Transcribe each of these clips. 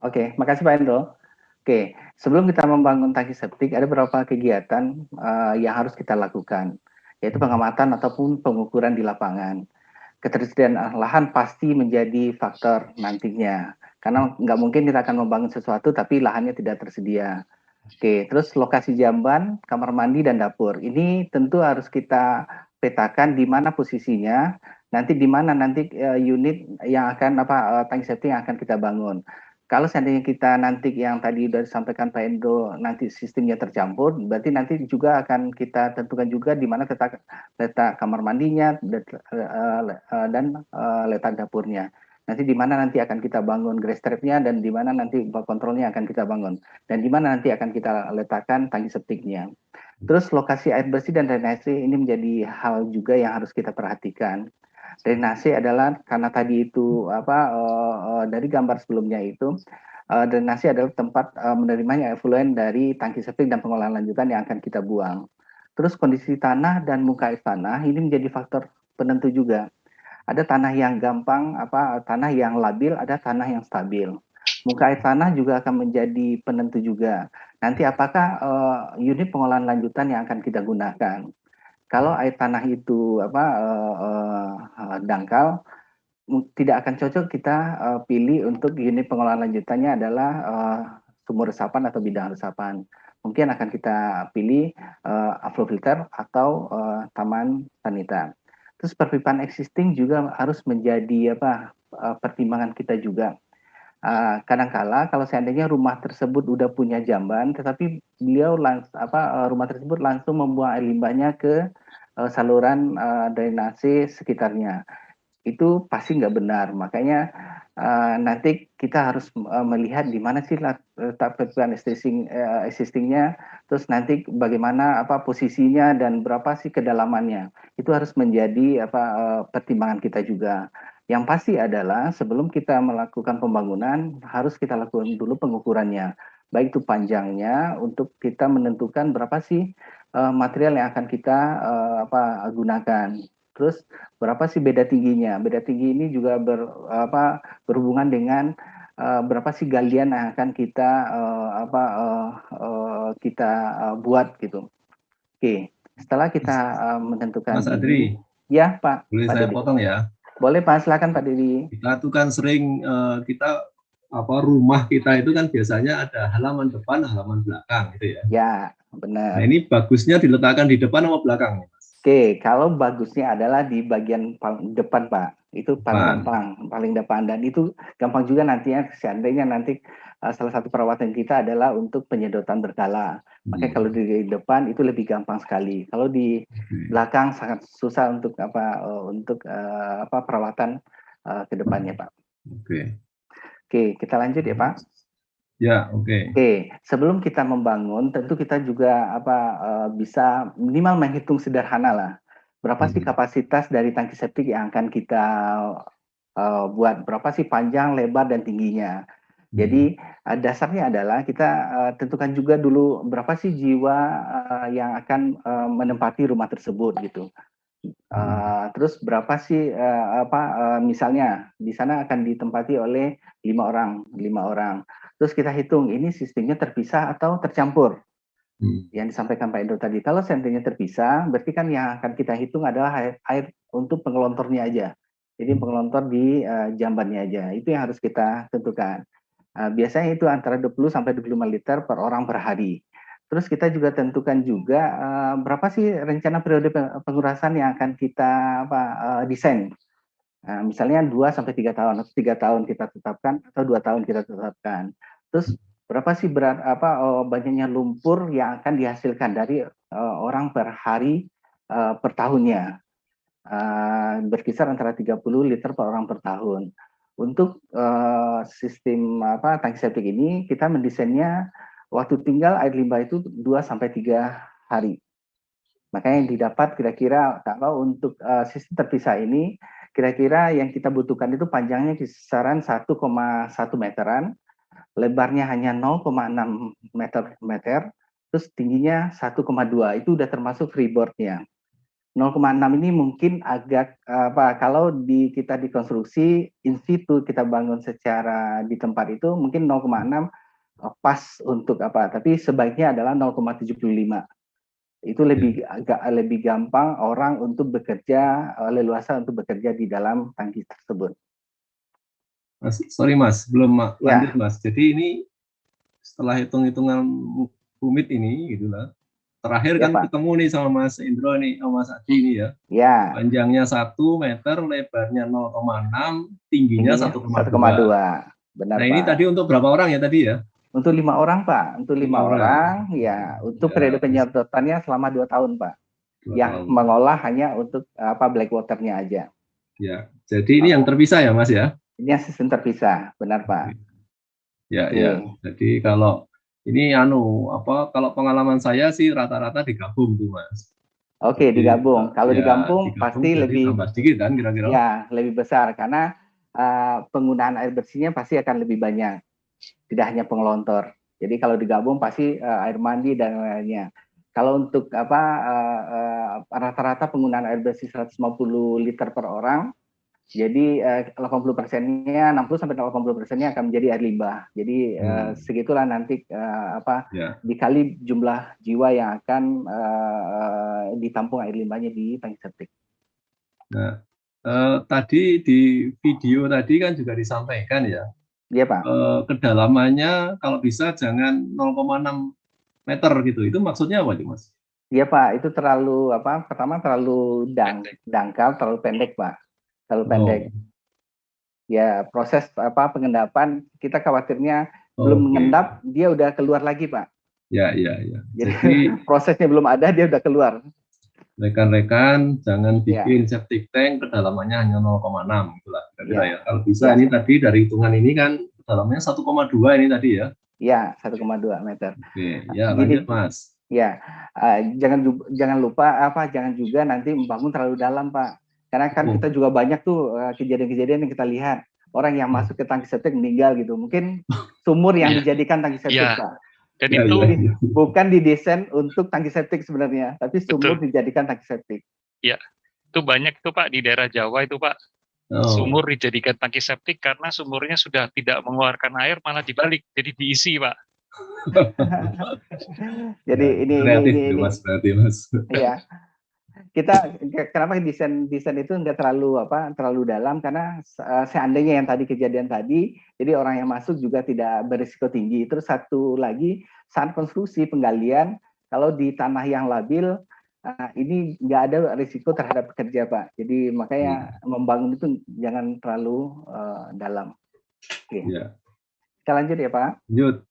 Oke, makasih Pak Hendro. Oke, sebelum kita membangun tangki septik, ada beberapa kegiatan yang harus kita lakukan, yaitu pengamatan ataupun pengukuran di lapangan. Ketersediaan lahan pasti menjadi faktor nantinya, karena nggak mungkin kita akan membangun sesuatu tapi lahannya tidak tersedia. Oke, terus lokasi jamban, kamar mandi, dan dapur. Ini tentu harus kita petakan di mana posisinya, nanti di mana nanti unit yang akan tangki septik yang akan kita bangun. Kalau seandainya kita nanti yang tadi sudah disampaikan Pak Endo, nanti sistemnya tercampur, berarti nanti juga akan kita tentukan juga di mana letak kamar mandinya dan letak dapurnya. Nanti di mana nanti akan kita bangun grass trapnya dan di mana nanti kontrolnya akan kita bangun dan di mana nanti akan kita letakkan tangki septiknya. Terus lokasi air bersih dan drainase ini menjadi hal juga yang harus kita perhatikan. Drainase adalah karena tadi itu dari gambar sebelumnya itu drainase adalah tempat menerimanya efluent dari tangki septik dan pengolahan lanjutan yang akan kita buang. Terus kondisi tanah dan muka air tanah ini menjadi faktor penentu juga. Ada tanah yang gampang, tanah yang labil, ada tanah yang stabil. Muka air tanah juga akan menjadi penentu juga. Nanti apakah unit pengolahan lanjutan yang akan kita gunakan? Kalau air tanah itu dangkal, tidak akan cocok kita pilih untuk unit pengolahan lanjutannya adalah sumur resapan atau bidang resapan. Mungkin akan kita pilih flow filter atau taman sanita. Terus perpipaan existing juga harus menjadi pertimbangan kita juga. Kadangkala kalau seandainya rumah tersebut udah punya jamban, tetapi beliau rumah tersebut langsung membuang air limbahnya ke saluran drainase sekitarnya, itu pasti nggak benar. Makanya nanti kita harus melihat di mana sih letak perpipaan existingnya, terus nanti bagaimana posisinya dan berapa sih kedalamannya. Itu harus menjadi pertimbangan kita juga. Yang pasti adalah sebelum kita melakukan pembangunan harus kita lakukan dulu pengukurannya. Baik itu panjangnya untuk kita menentukan berapa sih material yang akan kita gunakan. Terus berapa sih beda tingginya? Beda tinggi ini juga berhubungan dengan berapa sih galian yang akan kita buat gitu. Oke, setelah kita menentukan Mas ini, Adri, ya boleh Pak saya Dedi. potong ya? Boleh Pak, silakan Pak Dedi. Kita tuh kan sering kita rumah kita itu kan biasanya ada halaman depan, halaman belakang gitu ya. Ya, Nah benar. ini bagusnya diletakkan di depan atau belakang, Mas? Oke, kalau bagusnya adalah di bagian paling depan, Pak. Itu paling Depan. gampang, paling depan. Dan itu gampang juga nantinya, seandainya nanti salah satu perawatan kita adalah untuk penyedotan berkala. Makanya kalau Hmm. di depan itu lebih gampang sekali. Kalau di Oke. belakang sangat susah untuk perawatan ke depannya, Pak. Oke. Oke, kita lanjut ya, Pak. Ya, oke. Oke, sebelum kita membangun, tentu kita juga bisa minimal menghitung sederhana lah. Berapa sih Hmm. kapasitas dari tangki septik yang akan kita buat? Berapa sih panjang, lebar, dan tingginya? Hmm. Jadi dasarnya adalah kita tentukan juga dulu berapa sih jiwa yang akan menempati rumah tersebut gitu. Hmm. Terus berapa sih misalnya di sana akan ditempati oleh 5 orang, 5 orang. Terus kita hitung ini sistemnya terpisah atau tercampur. Hmm. Yang disampaikan Pak Endo tadi, kalau seandainya terpisah, berarti kan yang akan kita hitung adalah air untuk pengelontornya aja. Jadi pengelontor di jambannya aja. Itu yang harus kita tentukan. Biasanya itu antara 20 sampai 25 liter per orang per hari. Terus kita juga tentukan juga berapa sih rencana periode pengurasan yang akan kita desain. Misalnya 2 sampai 3 tahun atau 3 tahun kita tetapkan atau 2 tahun kita tetapkan. Terus berapa sih banyaknya lumpur yang akan dihasilkan dari orang per hari per tahunnya. Berkisar antara 30 liter per orang per tahun. Untuk sistem tangki septik ini kita mendesainnya waktu tinggal air limbah itu 2 sampai 3 hari. Makanya yang didapat kira-kira kalau untuk sistem terpisah ini kira-kira yang kita butuhkan itu panjangnya kisaran 1,1 meteran, lebarnya hanya 0,6 meter, terus tingginya 1,2, itu udah termasuk freeboardnya. 0,6 ini mungkin agak apa, kalau kita dikonstruksi in situ kita bangun secara di tempat itu mungkin 0,6 pas untuk apa, tapi sebaiknya adalah 0,75. Itu Ya. agak lebih gampang orang untuk bekerja, leluasa untuk bekerja di dalam tangki tersebut. Mas, sorry Mas, belum lanjut Ya, Mas. Jadi ini setelah hitung-hitungan rumit ini gitu lah. Terakhir ya kan Pak. ketemu nih sama Mas Indro nih, sama Mas Adi ini ya. Ya, Panjangnya 1 meter, lebarnya 0,6, tingginya tingginya 1,2. 1,2. Benar Nah ini Pak. tadi untuk berapa orang ya tadi ya? Untuk 5 orang Pak, untuk 5 lima orang. orang, ya untuk periode Ya, penyedotannya selama 2 tahun Pak. dua Yang tahun. mengolah hanya untuk apa black waternya aja. Ya, jadi ini yang terpisah ya Mas ya? Ini sistem terpisah, benar Pak. Ya, ya. Oke, Jadi kalau ini kalau pengalaman saya sih rata-rata digabung tuh Mas. oke Jadi digabung. Kalau ya digabung digabung pasti jadi lebih tambah sedikit kan kira-kira. ya lebih besar karena penggunaan air bersihnya pasti akan lebih banyak, tidak hanya pengelontor. Jadi kalau digabung pasti air mandi dan lainnya. Kalau untuk apa rata-rata penggunaan air bersih 150 liter per orang, jadi 80%-nya, 60-80%-nya akan menjadi air limbah. Jadi segitulah nanti Ya. dikali jumlah jiwa yang akan ditampung air limbahnya di tangki septik. Nah, tadi di video tadi kan juga disampaikan ya, Iya Pak. kedalamannya kalau bisa jangan 0,6 meter gitu. Itu maksudnya apa sih Mas? Iya Pak, itu terlalu apa? Pertama terlalu dangkal, terlalu pendek Pak, terlalu pendek. Oh, Ya proses apa pengendapan kita khawatirnya belum oke. mengendap dia udah keluar lagi Pak. Ya, ya, ya. Jadi Jadi prosesnya belum ada dia udah keluar. rekan-rekan jangan Ya, bikin septic tank kedalamannya hanya 0,6 itulah kira-kira ya. ya, Kalau bisa ya, ini tadi dari hitungan ini kan kedalamannya 1,2 ini tadi ya. ya 1,2 meter. Oke, ya lanjut Gini, Mas. ya jangan lupa apa jangan juga nanti membangun terlalu dalam Pak. Karena kan Oh, kita juga banyak tuh kejadian-kejadian yang kita lihat orang yang oh. masuk ke tangki septik meninggal gitu. Mungkin sumur yang Iya, dijadikan tangki septik iya. Pak. Dan Ya, ya, itu Jadi ya. bukan didesain untuk tangki septik sebenarnya, tapi sumur betul. dijadikan tangki septik. Ya, itu banyak itu Pak di daerah Jawa itu Pak. Oh, Sumur dijadikan tangki septik karena sumurnya sudah tidak mengeluarkan air malah dibalik jadi diisi Pak. Jadi ya, kreatif itu ini Mas berarti Mas. ya kita kenapa desain itu nggak terlalu dalam karena seandainya yang tadi kejadian tadi jadi orang yang masuk juga tidak berisiko tinggi. Terus satu lagi saat konstruksi penggalian kalau di tanah yang labil ini nggak ada risiko terhadap pekerja Pak. Jadi makanya membangun itu jangan terlalu dalam. Oke, Ya, kita lanjut ya Pak. lanjut.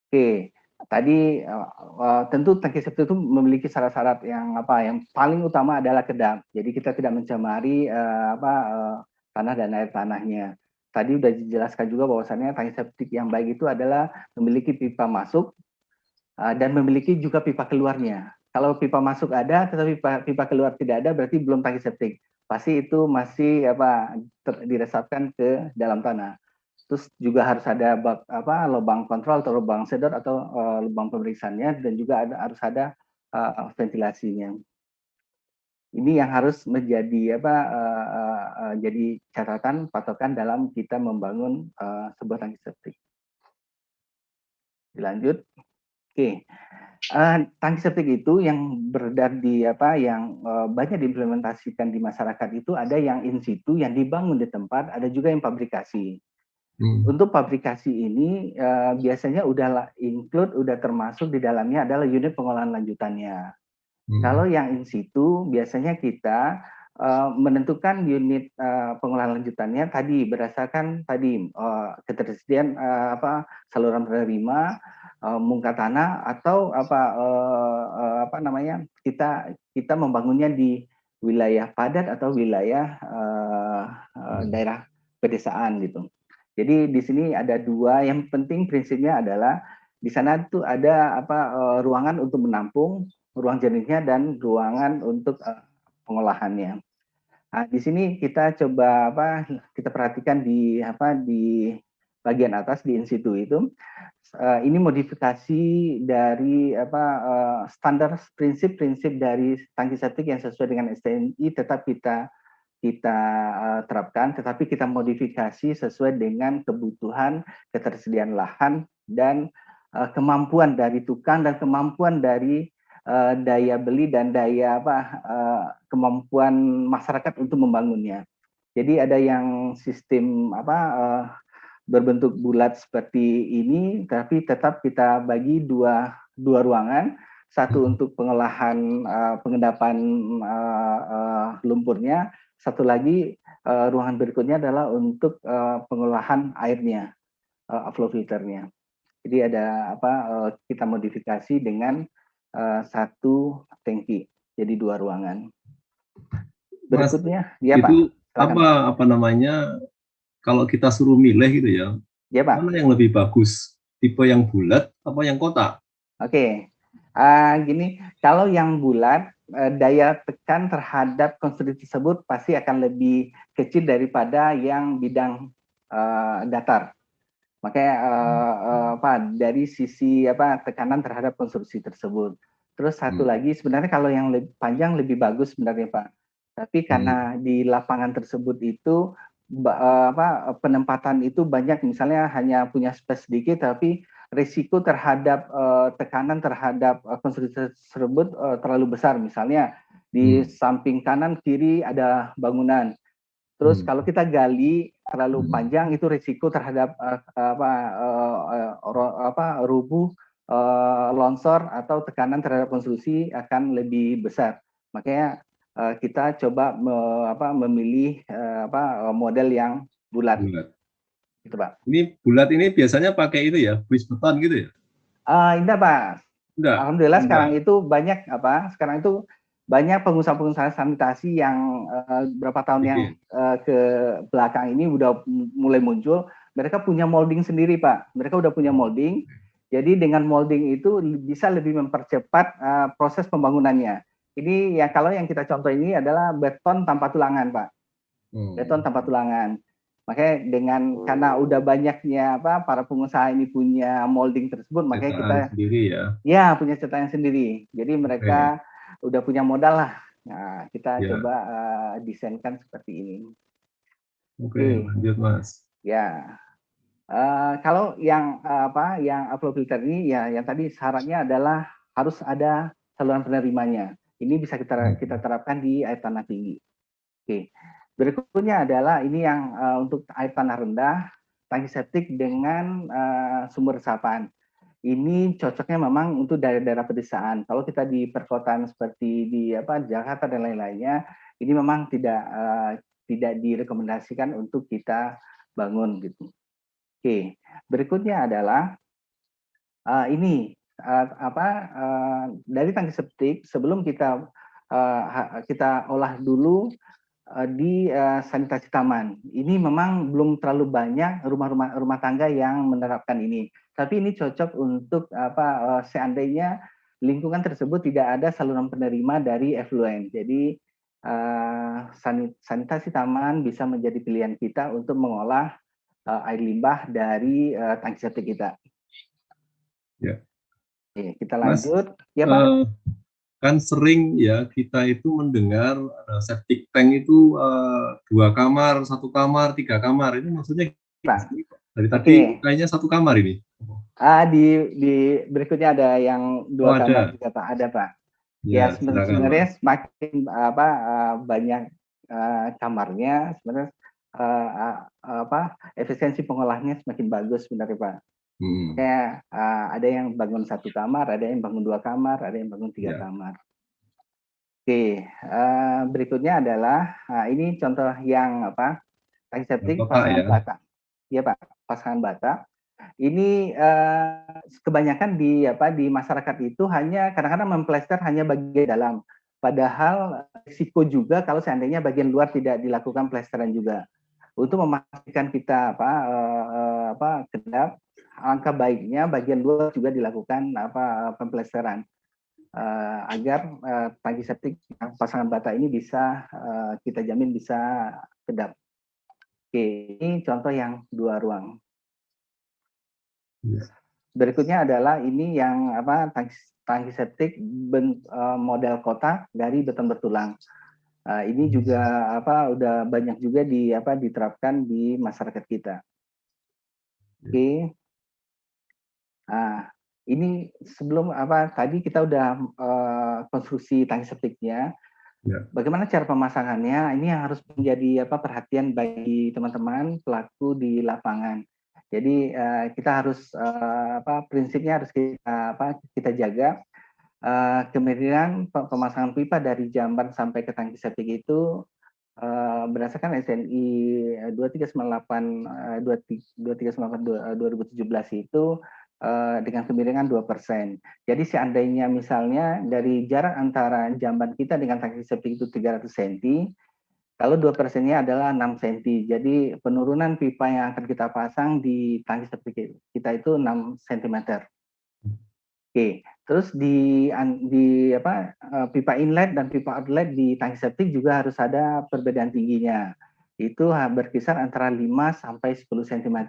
Oke, tadi tentu tangki septik itu memiliki syarat-syarat yang paling utama adalah kedap. Jadi kita tidak mencemari tanah dan air tanahnya. Tadi sudah dijelaskan juga bahwasannya tangki septik yang baik itu adalah memiliki pipa masuk dan memiliki juga pipa keluarnya. Kalau pipa masuk ada, tetapi pipa keluar tidak ada, berarti belum tangki septik. Pasti itu masih diresapkan ke dalam tanah. Terus juga harus ada lubang kontrol atau lubang sedot atau lubang pemeriksaannya dan juga harus ada ventilasinya. Ini yang harus menjadi jadi catatan patokan dalam kita membangun sebuah tangki septik. Dilanjut. Oke. Tangki septik itu yang beredar yang banyak diimplementasikan di masyarakat itu ada yang in situ yang dibangun di tempat, ada juga yang pabrikasi. Untuk pabrikasi ini biasanya udah termasuk di dalamnya adalah unit pengolahan lanjutannya. Kalau yang in situ biasanya kita menentukan unit pengolahan lanjutannya tadi berdasarkan tadi ketersediaan saluran penerima, muka tanah atau kita membangunnya di wilayah padat atau wilayah daerah pedesaan gitu. Jadi di sini ada dua yang penting prinsipnya adalah di sana tuh ada ruangan untuk menampung, ruang jernihnya dan ruangan untuk pengolahannya. Nah, di sini kita coba kita perhatikan di bagian atas di in situ itu, ini modifikasi dari standar prinsip-prinsip dari tangki septik yang sesuai dengan STNI tetap kita terapkan, tetapi kita modifikasi sesuai dengan kebutuhan, ketersediaan lahan, dan kemampuan dari tukang dan kemampuan dari daya beli dan kemampuan masyarakat untuk membangunnya. Jadi ada yang sistem berbentuk bulat seperti ini, tapi tetap kita bagi dua ruangan, satu untuk pengolahan pengendapan lumpurnya, satu lagi ruangan berikutnya adalah untuk pengolahan airnya, flow filternya. Jadi ada kita modifikasi dengan satu tangki, jadi dua ruangan. Mas, Berikutnya, ya itu Pak. apa namanya, kalau kita suruh milih gitu ya, ya Pak. mana yang lebih bagus, tipe yang bulat apa yang kotak? Oke, gini, kalau yang bulat, daya tekan terhadap konstruksi tersebut pasti akan lebih kecil daripada yang bidang datar. Makanya dari sisi tekanan terhadap konstruksi tersebut. Terus satu lagi, sebenarnya kalau yang lebih panjang lebih bagus sebenarnya Pak. Tapi karena di lapangan tersebut itu penempatan itu banyak, misalnya hanya punya space sedikit, tapi risiko terhadap tekanan terhadap konstruksi tersebut terlalu besar. Misalnya di samping kanan kiri ada bangunan. Terus kalau kita gali terlalu panjang, itu risiko terhadap rubuh, longsor atau tekanan terhadap konstruksi akan lebih besar. Makanya kita coba memilih model yang bulat. Gitu, Pak. Ini bulat ini biasanya pakai itu ya, bris beton gitu ya? Enggak, Pak. Enggak. Alhamdulillah sekarang itu banyak banyak pengusaha-pengusaha sanitasi yang beberapa tahun yang ke belakang ini udah mulai muncul. Mereka punya molding sendiri, Pak. Mereka udah punya molding. Jadi dengan molding itu bisa lebih mempercepat proses pembangunannya. Ini ya, kalau yang kita contoh ini adalah beton tanpa tulangan, Pak. Beton tanpa tulangan. Makanya karena udah banyaknya para pengusaha ini punya molding tersebut, makanya kita sendiri ya punya cetakan sendiri. Jadi mereka udah punya modal lah. Nah, kita coba desainkan seperti ini. Oke, lanjut Mas. Ya, kalau yang yang flow filter ini ya, yang tadi syaratnya adalah harus ada saluran penerimanya. Ini bisa kita terapkan di air tanah tinggi. Oke. Berikutnya adalah ini yang untuk air tanah rendah, tangki septik dengan sumur resapan. Ini cocoknya memang untuk daerah-daerah pedesaan. Kalau kita di perkotaan seperti di Jakarta dan lain-lainnya, ini memang tidak direkomendasikan untuk kita bangun gitu. Oke, berikutnya adalah ini dari tangki septik sebelum kita olah dulu di sanitasi taman. Ini memang belum terlalu banyak rumah tangga yang menerapkan ini. Tapi ini cocok untuk seandainya lingkungan tersebut tidak ada saluran penerima dari effluent. Jadi sanitasi taman bisa menjadi pilihan kita untuk mengolah air limbah dari tangki septik kita. Ya. Oke, kita lanjut. Mas, ya Pak. Kan sering ya kita itu mendengar septic tank itu 2 kamar, 1 kamar, 3 kamar. Ini maksudnya Pak. Dari tadi kayaknya 1 kamar ini. Di berikutnya ada yang 2 kamar, 3 Pak. Ada Pak. Ya, sebenarnya semakin banyak kamarnya, sebenarnya efisiensi pengolahnya semakin bagus sebenarnya Pak. Kayak ada yang bangun 1 kamar, ada yang bangun 2 kamar, ada yang bangun 3 kamar. Oke, berikutnya adalah ini contoh yang tangki septik pasangan bata. Iya Pak, pasangan bata. Ini kebanyakan di masyarakat itu hanya kadang-kadang memplester hanya bagian dalam. Padahal risiko juga kalau seandainya bagian luar tidak dilakukan plesteran juga. Untuk memastikan kita kedap, alangkah baiknya bagian luar juga dilakukan pemplesteran agar tangki septik pasangan bata ini bisa kita jamin bisa kedap. Oke, ini contoh yang 2 ruang. Iya. Berikutnya adalah ini yang apa, tangki septik model kotak dari beton bertulang. Ini juga apa, udah banyak juga diterapkan di masyarakat kita. Oke. Nah, ini sebelum apa, tadi kita udah konstruksi tangki septiknya. Ya. Bagaimana cara pemasangannya? Ini yang harus menjadi apa, perhatian bagi teman-teman pelaku di lapangan. Jadi kita harus prinsipnya harus kita jaga. Kemirian pemasangan pipa dari jamban sampai ke tangki septik itu berdasarkan SNI 2398 2017 itu dengan kemiringan 2%. Jadi seandainya misalnya dari jarak antara jamban kita dengan tangki septik itu 300 cm, kalau 2%-nya adalah 6 cm. Jadi penurunan pipa yang akan kita pasang di tangki septik kita itu 6 cm. Oke, terus di pipa inlet dan pipa outlet di tangki septik juga harus ada perbedaan tingginya. Itu berkisar antara 5 sampai 10 cm.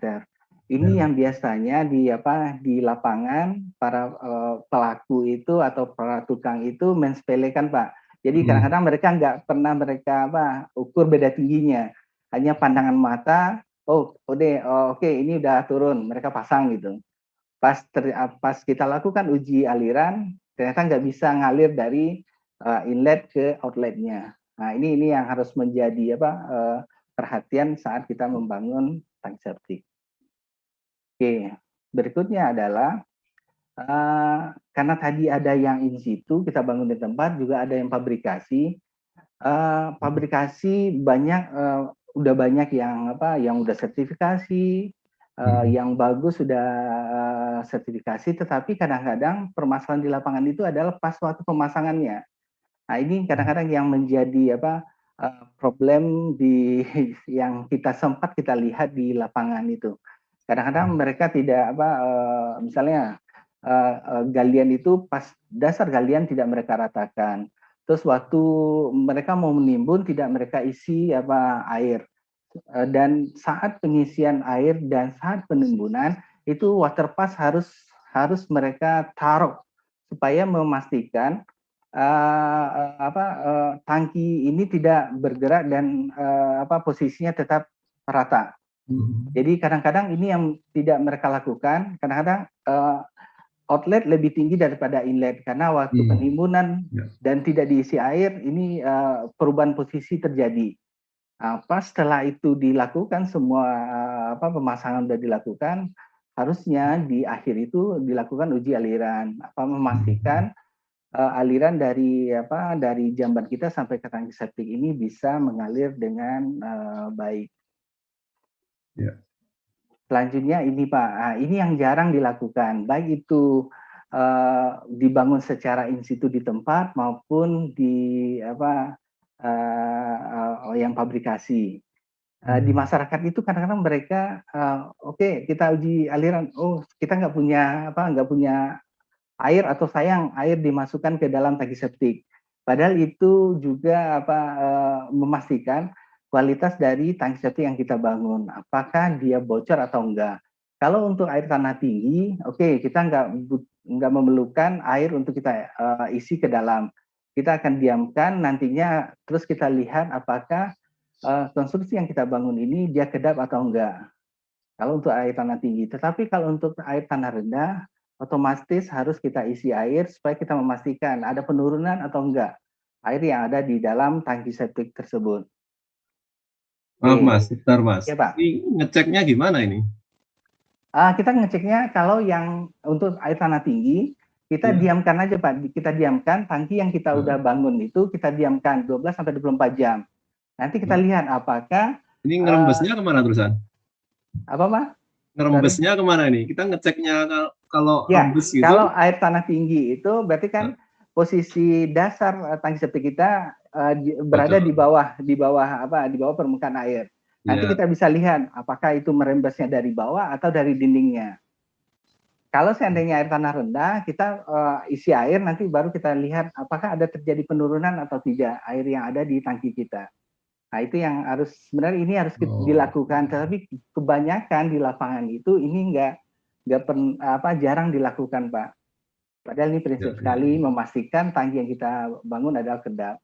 Ini yang biasanya di lapangan para pelaku itu atau para tukang itu mensepelekan, Pak. Jadi kadang-kadang mereka nggak pernah ukur beda tingginya. Hanya pandangan mata, oke, ini udah turun, mereka pasang gitu. Pas kita lakukan uji aliran, ternyata nggak bisa ngalir dari inlet ke outletnya. Nah, ini yang harus menjadi perhatian saat kita membangun tangki septik. Oke, berikutnya adalah karena tadi ada yang in situ, kita bangun di tempat, juga ada yang pabrikasi. Pabrikasi udah banyak yang udah sertifikasi, yang bagus sudah sertifikasi, tetapi kadang-kadang permasalahan di lapangan itu adalah pas waktu pemasangannya. Nah, ini kadang-kadang yang menjadi problem yang sempat kita lihat di lapangan itu. Kadang-kadang mereka tidak misalnya galian itu pas dasar galian tidak mereka ratakan. Terus waktu mereka mau menimbun tidak mereka isi air. Dan saat pengisian air dan saat penimbunan itu water pass harus mereka taruh supaya memastikan tangki ini tidak bergerak dan posisinya tetap rata. Jadi kadang-kadang ini yang tidak mereka lakukan. Kadang-kadang outlet lebih tinggi daripada inlet karena waktu penimbunan dan tidak diisi air ini perubahan posisi terjadi. Pas setelah itu dilakukan semua pemasangan sudah dilakukan, harusnya di akhir itu dilakukan uji aliran, memastikan aliran dari jamban kita sampai ke tangki septik ini bisa mengalir dengan baik. Ya. Selanjutnya ini Pak, ini yang jarang dilakukan, baik itu dibangun secara in situ di tempat maupun di yang pabrikasi. Di masyarakat itu kadang-kadang mereka oke, kita uji aliran, kita nggak punya air atau sayang air dimasukkan ke dalam tangki septik. Padahal itu juga memastikan kualitas dari tangki septik yang kita bangun, apakah dia bocor atau enggak. Kalau untuk air tanah tinggi, kita nggak memerlukan air untuk kita isi ke dalam. Kita akan diamkan nantinya, terus kita lihat apakah konstruksi yang kita bangun ini dia kedap atau enggak. Kalau untuk air tanah tinggi, tetapi kalau untuk air tanah rendah, otomatis harus kita isi air supaya kita memastikan ada penurunan atau enggak air yang ada di dalam tangki septik tersebut. Maaf Mas, sebentar Mas. Ya, Pak. Ini ngeceknya gimana ini? Kita ngeceknya kalau yang untuk air tanah tinggi, kita diamkan aja Pak. Kita diamkan tangki yang kita udah bangun itu, kita diamkan 12-24 jam. Nanti kita lihat apakah ini ngerembesnya kemana terusan? Apa Pak? Ngerembesnya kemana ini? Kita ngeceknya kalau rembes gitu. Kalau air tanah tinggi itu berarti kan posisi dasar tangki septik kita berada di bawah permukaan air. Nanti kita bisa lihat apakah itu merembesnya dari bawah atau dari dindingnya. Kalau seandainya air tanah rendah, kita isi air, nanti baru kita lihat apakah ada terjadi penurunan atau tidak air yang ada di tangki kita. Nah, itu yang sebenarnya ini harus dilakukan, tetapi kebanyakan di lapangan itu ini jarang dilakukan, Pak. Padahal ini prinsip sekali memastikan tangki yang kita bangun adalah kedap.